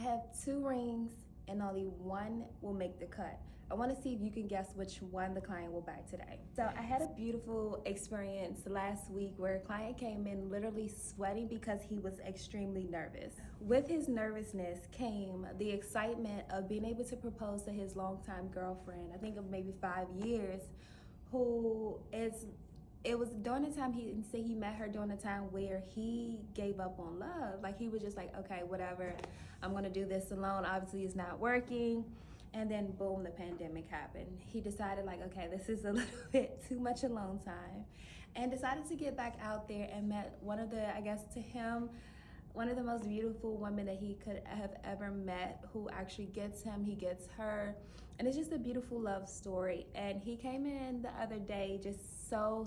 have 2 rings and only 1 will make the cut. I want to see if you can guess which one the client will buy today. So I had a beautiful experience last week where a client came in literally sweating because he was extremely nervous. With his nervousness came the excitement of being able to propose to his longtime girlfriend, I think of maybe 5 years, it was during the time he said he met her during the time where he gave up on love. Like he was just like, okay, whatever, I'm gonna do this alone. Obviously it's not working. And then boom, the pandemic happened. He decided like, okay, this is a little bit too much alone time, and decided to get back out there and met one of the, I guess to him, one of the most beautiful women that he could have ever met, who actually gets him, he gets her. And it's just a beautiful love story. And he came in the other day just so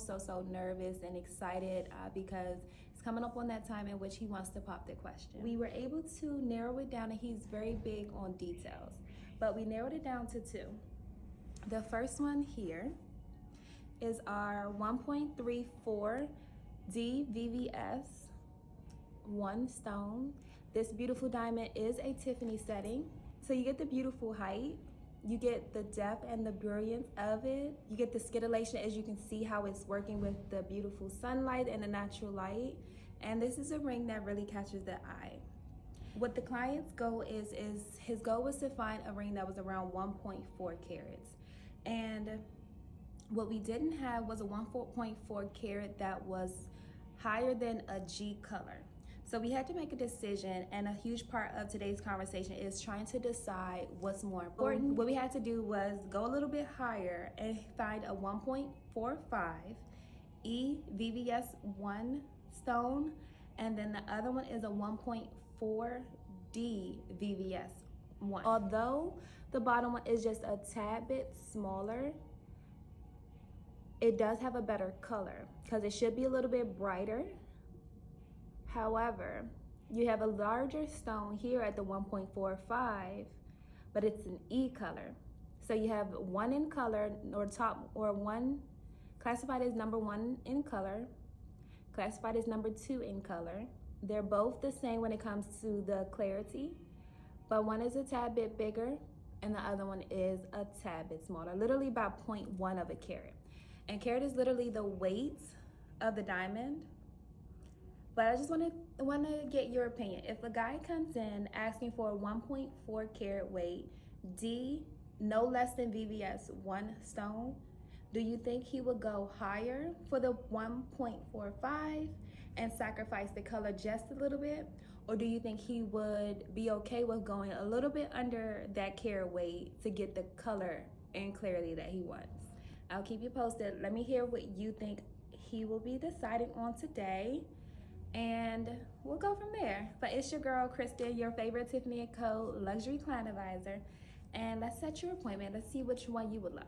nervous and excited because it's coming up on that time in which he wants to pop the question. We were able to narrow it down, and he's very big on details, but we narrowed it down to 2. The first one here is our 1.34 D VVS1 stone. This beautiful diamond is a Tiffany setting. So you get the beautiful height, you get the depth and the brilliance of it, you get the scintillation as you can see how it's working with the beautiful sunlight and the natural light. And this is a ring that really catches the eye. What the client's goal is his goal was to find a ring that was around 1.4 carats. And what we didn't have was a 1.4 carat that was higher than a G color. So we had to make a decision, and a huge part of today's conversation is trying to decide what's more important. What we had to do was go a little bit higher and find a 1.45 E VVS1 stone, and then the other one is a 1.4 D VVS1. Although the bottom one is just a tad bit smaller, it does have a better color because it should be a little bit brighter. However, you have a larger stone here at the 1.45, but it's an E color. So you have 1 in color, or 1 classified as number 1 in color, classified as number 2 in color. They're both the same when it comes to the clarity, but one is a tad bit bigger and the other one is a tad bit smaller, literally about 0.1 of a carat. And carat is literally the weight of the diamond. But I just want to get your opinion. If a guy comes in asking for a 1.4 carat weight, D, no less than VVS1 stone, do you think he would go higher for the 1.45 and sacrifice the color just a little bit? Or do you think he would be okay with going a little bit under that carat weight to get the color and clarity that he wants? I'll keep you posted. Let me hear what you think he will be deciding on today, and we'll go from there. But it's your girl, Kristen, your favorite Tiffany & Co. luxury client advisor. And let's set your appointment. Let's see which one you would love.